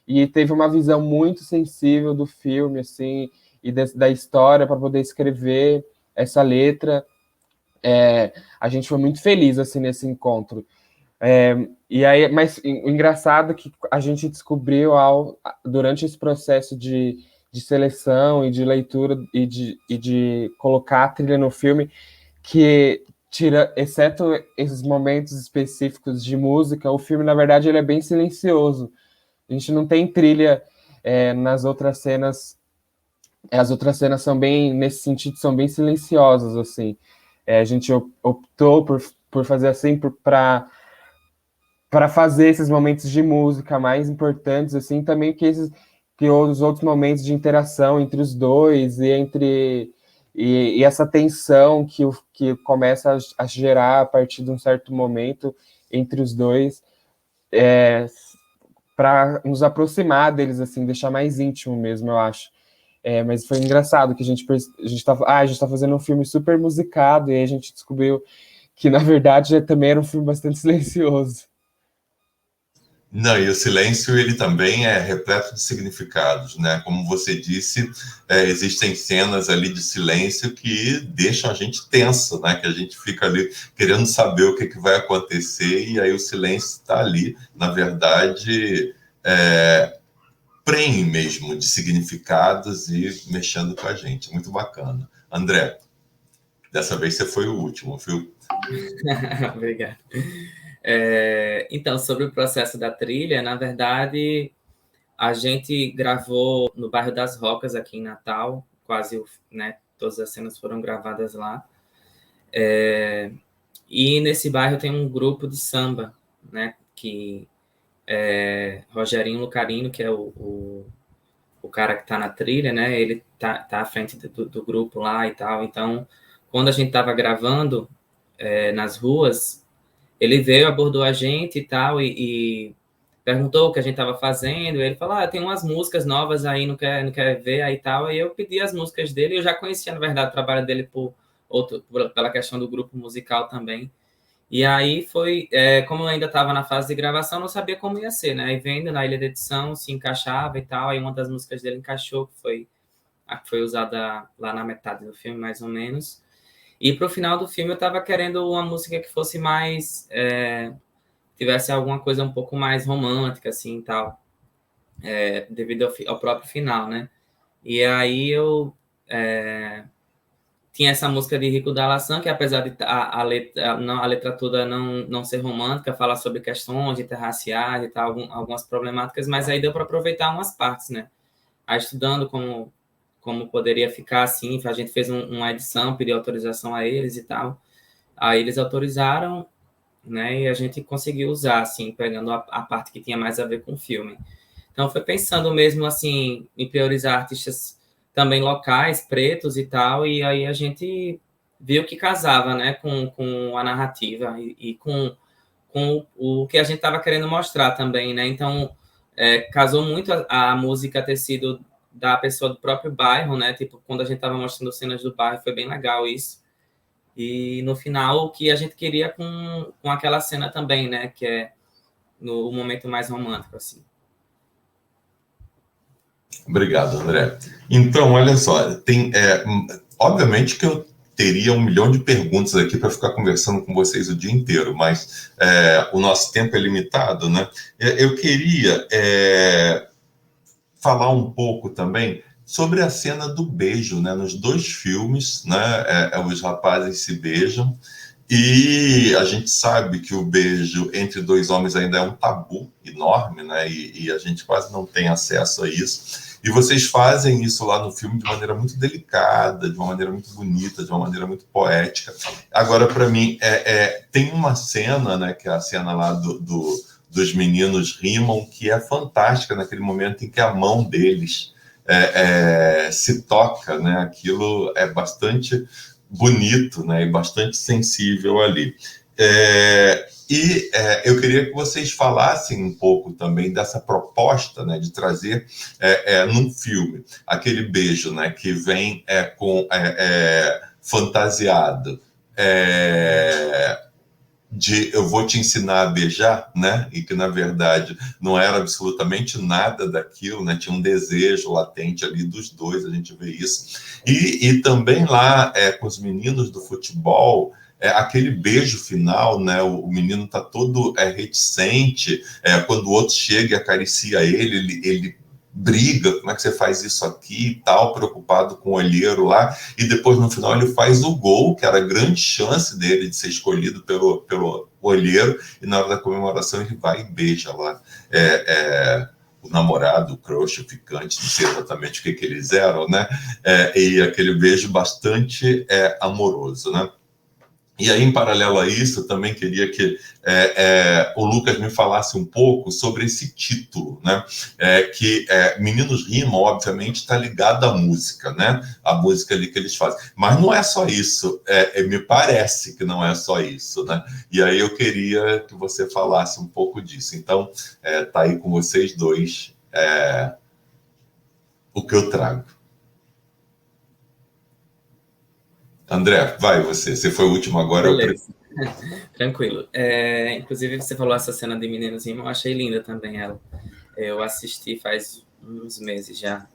e teve uma visão muito sensível do filme, assim, e da história para poder escrever essa letra. A gente foi muito feliz assim nesse encontro. E aí, mas o engraçado é que a gente descobriu durante esse processo de seleção e de leitura e de colocar a trilha no filme, que exceto esses momentos específicos de música, o filme, na verdade, ele é bem silencioso. A gente não tem trilha nas outras cenas. As outras cenas são nesse sentido, são bem silenciosas, assim. A gente optou por fazer assim para fazer esses momentos de música mais importantes, assim, também que os outros momentos de interação entre os dois E essa tensão que começa a gerar a partir de um certo momento entre os dois, para nos aproximar deles, assim, deixar mais íntimo mesmo, eu acho. Mas foi engraçado que a gente tá fazendo um filme super musicado, e aí a gente descobriu que, na verdade, também era um filme bastante silencioso. Não, e o silêncio, ele também é repleto de significados, né? Como você disse, existem cenas ali de silêncio que deixam a gente tenso, né? Que a gente fica ali querendo saber o que vai acontecer, e aí o silêncio está ali, na verdade, prenhe mesmo de significados e mexendo com a gente. Muito bacana. André, dessa vez você foi o último, viu? Obrigado. Então, sobre o processo da trilha, na verdade, a gente gravou no bairro das Rocas, aqui em Natal, quase, né, todas as cenas foram gravadas lá. E nesse bairro tem um grupo de samba, né, que Rogerinho Lucarino, que é o cara que está na trilha, né, ele tá à frente do grupo lá e tal. Então, quando a gente estava gravando nas ruas, ele veio, abordou a gente e tal, e perguntou o que a gente estava fazendo. Ele falou, tem umas músicas novas aí, não quer ver aí e tal. Aí eu pedi as músicas dele, eu já conhecia, na verdade, o trabalho dele pela questão do grupo musical também. E aí foi, como eu ainda estava na fase de gravação, não sabia como ia ser, né? Aí vendo na ilha de edição, se encaixava e tal, aí uma das músicas dele encaixou, que foi a que foi usada lá na metade do filme, mais ou menos. E pro final do filme eu estava querendo uma música que fosse mais... tivesse alguma coisa um pouco mais romântica, assim, e tal, devido ao próprio final, né? E aí eu tinha essa música de Rico da Laçã, que apesar de a letra toda não ser romântica, fala sobre questões interraciais e tal, algumas problemáticas, mas aí deu para aproveitar umas partes, né? Aí estudando como poderia ficar assim, a gente fez uma edição, pediu autorização a eles e tal. Aí eles autorizaram, né? E a gente conseguiu usar, assim, pegando a parte que tinha mais a ver com o filme. Então, foi pensando mesmo, assim, em priorizar artistas também locais, pretos e tal, e aí a gente viu que casava, né, com a narrativa e com o que a gente estava querendo mostrar também, né? Então, casou muito a música ter sido da pessoa do próprio bairro, né? Tipo, quando a gente estava mostrando cenas do bairro, foi bem legal isso. E no final, o que a gente queria com aquela cena também, né? Que é no momento mais romântico, assim. Obrigado, André. Então, olha só, obviamente que eu teria 1 milhão de perguntas aqui para ficar conversando com vocês o dia inteiro, mas o nosso tempo é limitado, né? Eu queria falar um pouco também sobre a cena do beijo, né? Nos 2 filmes, né? Os rapazes se beijam, e a gente sabe que o beijo entre 2 homens ainda é um tabu enorme, né? E a gente quase não tem acesso a isso. E vocês fazem isso lá no filme de maneira muito delicada, de uma maneira muito bonita, de uma maneira muito poética. Agora, para mim, tem uma cena, né? Que é a cena lá dos meninos rimam, que é fantástica naquele momento em que a mão deles se toca, né? Aquilo é bastante bonito, né? E bastante sensível ali. Eu queria que vocês falassem um pouco também dessa proposta, né, de trazer num filme aquele beijo, né, que vem fantasiado de eu vou te ensinar a beijar, né? E que, na verdade, não era absolutamente nada daquilo, né? Tinha um desejo latente ali dos dois, a gente vê isso. E também lá, com os meninos do futebol, aquele beijo final, né? O menino tá todo reticente, quando o outro chega e acaricia ele briga, como é que você faz isso aqui e tal, preocupado com o olheiro lá, e depois no final ele faz o gol, que era a grande chance dele de ser escolhido pelo olheiro, e na hora da comemoração ele vai e beija lá o namorado, o crush, o ficante, não sei exatamente o que eles eram, né? E aquele beijo bastante amoroso, né? E aí, em paralelo a isso, eu também queria que o Lucas me falasse um pouco sobre esse título, né? Que Meninos Rimam, obviamente, está ligado à música, né? A música ali que eles fazem. Mas não é só isso, me parece que não é só isso, né? E aí eu queria que você falasse um pouco disso. Então, tá aí com vocês dois o que eu trago. André, vai você. Você foi o último agora. Beleza. Tranquilo. Inclusive, você falou essa cena de Meninos Rimam, eu achei linda também ela. Eu assisti faz uns meses já,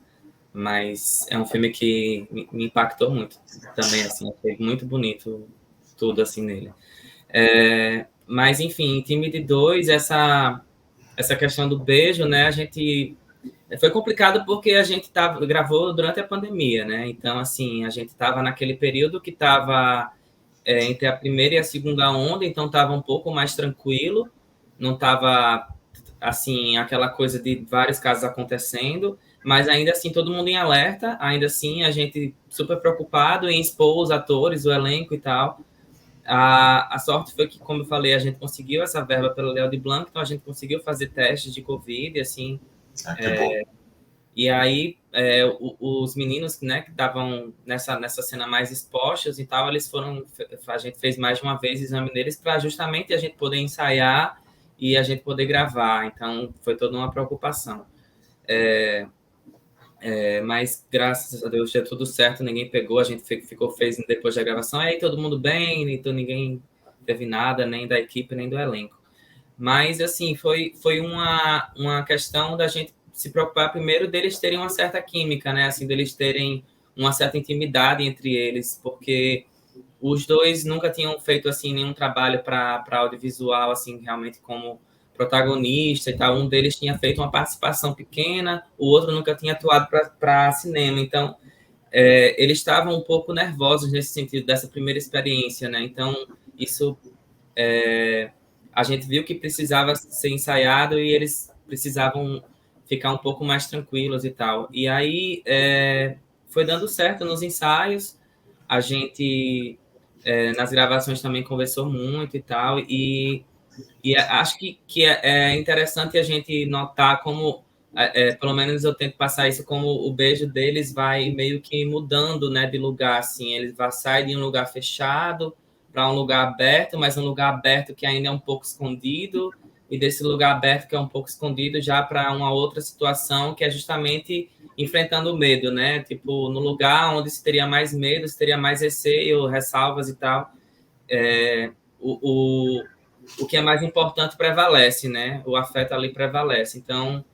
mas é um filme que me impactou muito também, assim, achei muito bonito tudo, assim, nele. Mas, enfim, em Time de Dois, essa questão do beijo, né, a gente... Foi complicado porque a gente gravou durante a pandemia, né, então, assim, a gente estava naquele período que estava entre a primeira e a segunda onda, então estava um pouco mais tranquilo, não estava, assim, aquela coisa de vários casos acontecendo, mas ainda assim todo mundo em alerta, ainda assim a gente super preocupado em expor os atores, o elenco e tal. A sorte foi que, como eu falei, a gente conseguiu essa verba pelo Léo de Blanc, então a gente conseguiu fazer testes de Covid, assim. Que bom. E aí, os meninos, né, que estavam nessa cena mais expostos e tal, eles foram... A gente fez mais de uma vez o exame deles para justamente a gente poder ensaiar e a gente poder gravar. Então, foi toda uma preocupação. Mas, graças a Deus, deu tudo certo, ninguém pegou, a gente fez depois da gravação, aí todo mundo bem, então ninguém teve nada, nem da equipe, nem do elenco. Mas, assim, foi uma questão da gente se preocupar primeiro deles terem uma certa química, né? Assim, deles terem uma certa intimidade entre eles, porque os dois nunca tinham feito, assim, nenhum trabalho para audiovisual, assim, realmente como protagonista e tal. Um deles tinha feito uma participação pequena, o outro nunca tinha atuado para cinema. Então, eles estavam um pouco nervosos nesse sentido, dessa primeira experiência, né? Então, isso... a gente viu que precisava ser ensaiado e eles precisavam ficar um pouco mais tranquilos e tal. E aí foi dando certo nos ensaios, a gente nas gravações também conversou muito e tal, e acho que é interessante a gente notar como, pelo menos eu tento passar isso, como o beijo deles vai meio que mudando, né, de lugar, assim, eles vão sair de um lugar fechado para um lugar aberto, mas um lugar aberto que ainda é um pouco escondido, e desse lugar aberto que é um pouco escondido já para uma outra situação, que é justamente enfrentando o medo, né, tipo, no lugar onde se teria mais medo, se teria mais receio, ressalvas e tal, o que é mais importante prevalece, né? O afeto ali prevalece. Então,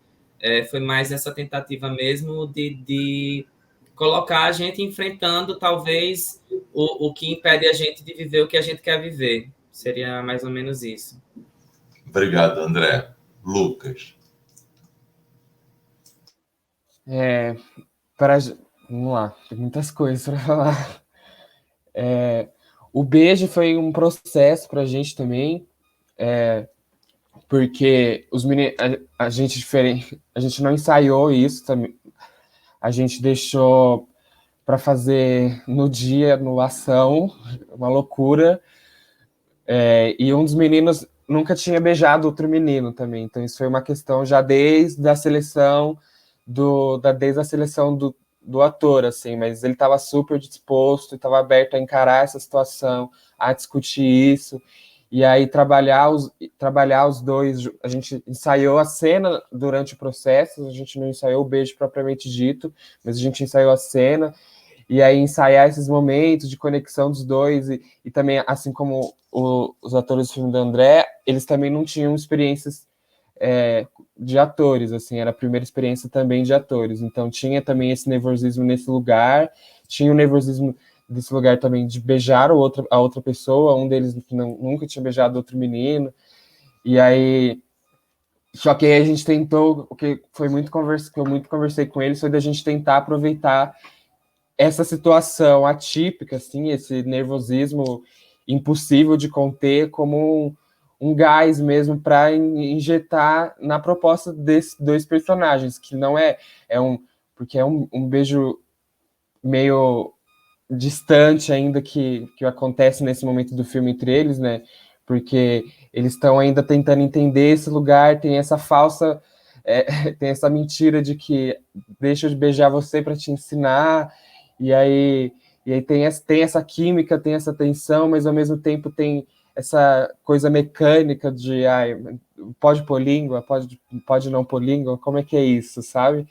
foi mais essa tentativa mesmo de colocar a gente enfrentando, talvez, o que impede a gente de viver o que a gente quer viver. Seria mais ou menos isso. Obrigado, André. Lucas. Vamos lá, tem muitas coisas para falar. O beijo foi um processo para a gente também, porque os meninos, a gente não ensaiou isso também, a gente deixou para fazer no dia, no ação, uma loucura, e um dos meninos nunca tinha beijado outro menino também, então isso foi uma questão já desde a seleção do ator, assim, mas ele estava super disposto, estava aberto a encarar essa situação, a discutir isso, e aí trabalhar os dois. A gente ensaiou a cena durante o processo, a gente não ensaiou o beijo propriamente dito, mas a gente ensaiou a cena, e aí ensaiar esses momentos de conexão dos dois, e também, assim como os atores do filme do André, eles também não tinham experiências de atores, assim, era a primeira experiência também de atores, então tinha também esse nervosismo nesse lugar, tinha o nervosismo desse lugar também de beijar a outra pessoa, um deles nunca tinha beijado outro menino, e aí, só que aí a gente tentou, o que foi que eu muito conversei com eles, foi da gente tentar aproveitar essa situação atípica, assim, esse nervosismo impossível de conter como um gás mesmo para injetar na proposta desses dois personagens, que não porque é um beijo meio distante ainda que acontece nesse momento do filme entre eles, né? Porque eles estão ainda tentando entender esse lugar, tem essa falsa, tem essa mentira de que deixa eu beijar você para te ensinar, e aí tem essa química, tem essa tensão, mas ao mesmo tempo tem essa coisa mecânica de pode pôr língua, pode não pôr língua, como é que é isso, sabe?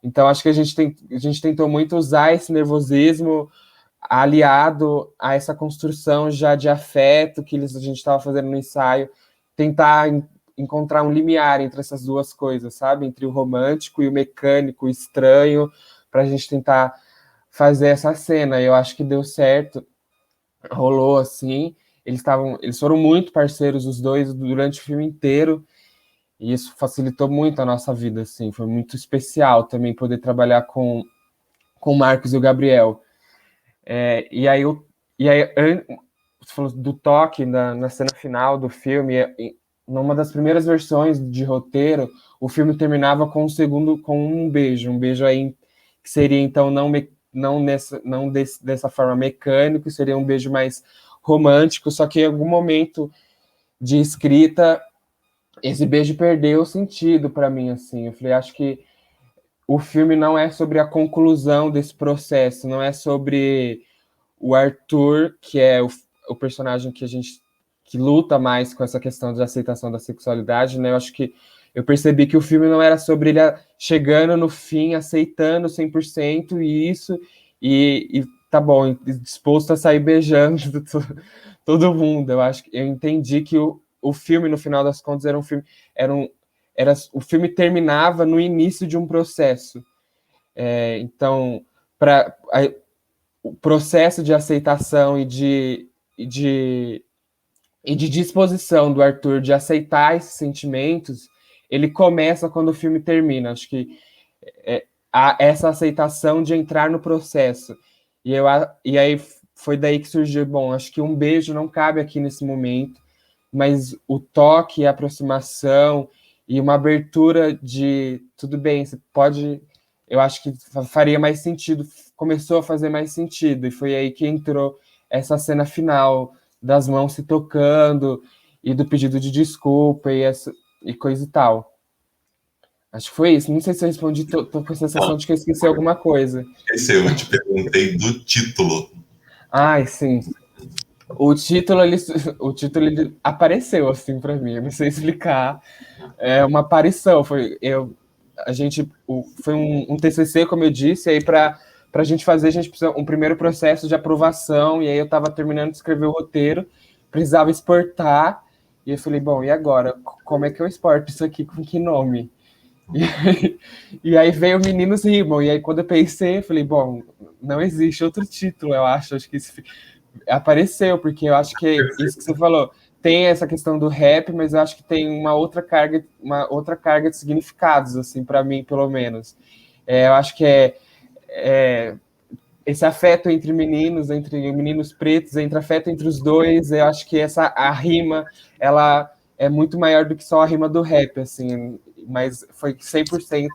Então acho que a gente tentou muito usar esse nervosismo aliado a essa construção já de afeto que a gente estava fazendo no ensaio, tentar encontrar um limiar entre essas duas coisas, sabe? Entre o romântico e o mecânico, o estranho, para a gente tentar fazer essa cena. Eu acho que deu certo, rolou assim. Eles foram muito parceiros, os dois, durante o filme inteiro, e isso facilitou muito a nossa vida, assim. Foi muito especial também poder trabalhar com o Marcos e o Gabriel. E aí, você falou do toque na cena final do filme. Numa das primeiras versões de roteiro, o filme terminava com um beijo aí que seria então dessa forma mecânico, seria um beijo mais romântico, só que em algum momento de escrita esse beijo perdeu o sentido para mim, assim. Eu falei, acho que o filme não é sobre a conclusão desse processo, não é sobre o Arthur, que é o personagem que luta mais com essa questão de aceitação da sexualidade, né? Eu acho que eu percebi que o filme não era sobre ele chegando no fim, aceitando 100% isso, e tá bom, disposto a sair beijando todo mundo. Eu entendi que o filme, no final das contas, era um filme, o filme terminava no início de um processo. Então, o processo de aceitação e de disposição do Arthur de aceitar esses sentimentos, ele começa quando o filme termina. Acho que essa aceitação de entrar no processo. E aí foi daí que surgiu, bom, acho que um beijo não cabe aqui nesse momento, mas o toque, a aproximação e uma abertura de tudo bem, você pode, eu acho que faria mais sentido, começou a fazer mais sentido, e foi aí que entrou essa cena final das mãos se tocando e do pedido de desculpa e coisa e tal. Acho que foi isso. Não sei se eu respondi, tô com a sensação de que eu esqueci alguma coisa. Eu te perguntei do título. Ai, sim. O título ele apareceu assim para mim. Eu não sei explicar. É uma aparição. Foi um TCC, como eu disse, aí para a gente fazer, a gente precisa um primeiro processo de aprovação, e aí eu estava terminando de escrever o roteiro, precisava exportar, e eu falei, bom, e agora? Como é que eu exporto isso aqui? Com que nome? E aí veio Meninos Rimam, e aí quando eu pensei, eu falei, bom, não existe outro título, eu acho que isso apareceu, porque eu acho que é isso que você falou, tem essa questão do rap, mas eu acho que tem uma outra carga de significados, assim, para mim, pelo menos. Eu acho que esse afeto entre meninos pretos, entre afeto entre os dois, eu acho que a rima, ela é muito maior do que só a rima do rap, assim, mas foi 100%,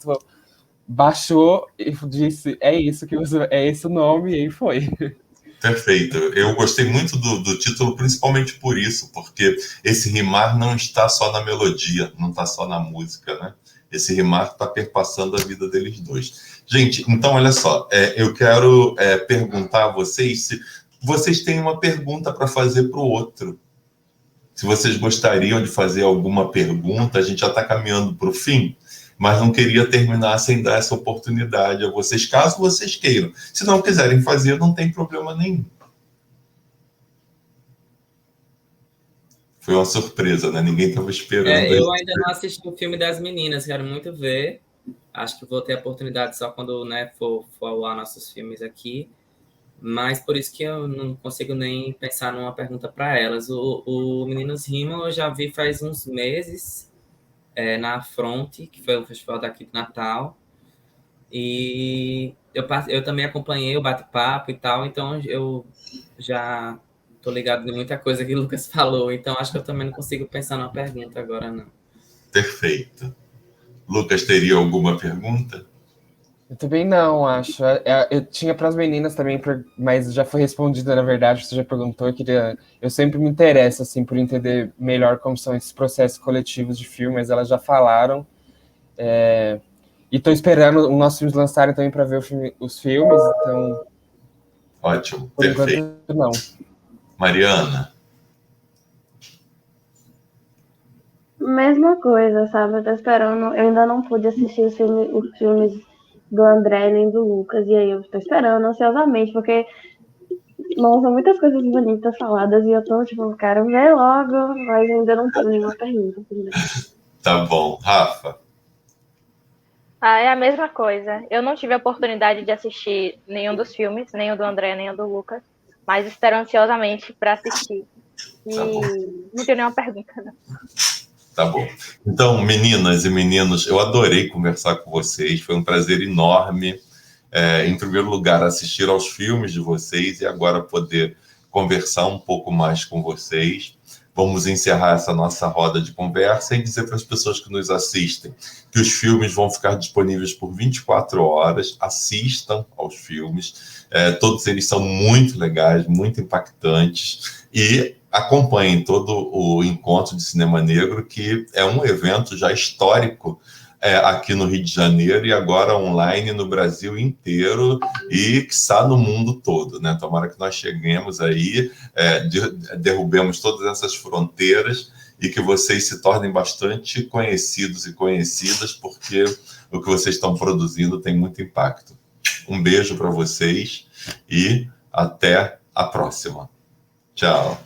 baixou e disse, é esse o nome, e aí foi. Perfeito. Eu gostei muito do título, principalmente por isso, porque esse rimar não está só na melodia, não está só na música, né? Esse rimar está perpassando a vida deles dois. Gente, então, olha só, eu quero perguntar a vocês se vocês têm uma pergunta para fazer para o outro. Se vocês gostariam de fazer alguma pergunta, a gente já está caminhando para o fim, mas não queria terminar sem dar essa oportunidade a vocês, caso vocês queiram. Se não quiserem fazer, não tem problema nenhum. Foi uma surpresa, né? Ninguém estava esperando. Eu ainda não assisti o filme das meninas, quero muito ver. Acho que vou ter a oportunidade só quando, né, for ao ar nossos filmes aqui. Mas por isso que eu não consigo nem pensar numa pergunta para elas. O Meninos Rimam eu já vi faz uns meses, na Fronte, que foi um festival daqui de Natal. E eu também acompanhei o bate-papo e tal, então eu já estou ligado em muita coisa que o Lucas falou. Então acho que eu também não consigo pensar numa pergunta agora, não. Perfeito. Lucas, teria alguma pergunta? Eu também não, acho. Eu tinha para as meninas também, mas já foi respondida, na verdade, você já perguntou, eu sempre me interesso, assim, por entender melhor como são esses processos coletivos de filme, mas elas já falaram. E estou esperando os nossos filmes lançarem também para ver os filmes, então... Ótimo, Por perfeito. enquanto, não. Mariana? Mesma coisa, sabe? Eu tô esperando. Eu ainda não pude assistir os filmes do André nem do Lucas. E aí eu tô esperando ansiosamente, porque são muitas coisas bonitas faladas e eu tô, tipo, quero ver logo, mas ainda não tenho nenhuma pergunta. Tá bom. Rafa? É a mesma coisa. Eu não tive a oportunidade de assistir nenhum dos filmes, nem o do André, nem o do Lucas, mas espero ansiosamente para assistir. E Tá bom. não tenho nenhuma pergunta, não. Tá bom. Então, meninas e meninos, eu adorei conversar com vocês. Foi um prazer enorme. Em primeiro lugar, assistir aos filmes de vocês e agora poder conversar um pouco mais com vocês. Vamos encerrar essa nossa roda de conversa e dizer para as pessoas que nos assistem que os filmes vão ficar disponíveis por 24 horas. Assistam aos filmes. Todos eles são muito legais, muito impactantes. E acompanhem todo o Encontro de Cinema Negro, que é um evento já histórico aqui no Rio de Janeiro e agora online no Brasil inteiro e que está no mundo todo, né? Tomara que nós cheguemos aí, derrubemos todas essas fronteiras e que vocês se tornem bastante conhecidos e conhecidas, porque o que vocês estão produzindo tem muito impacto. Um beijo para vocês e até a próxima. Tchau.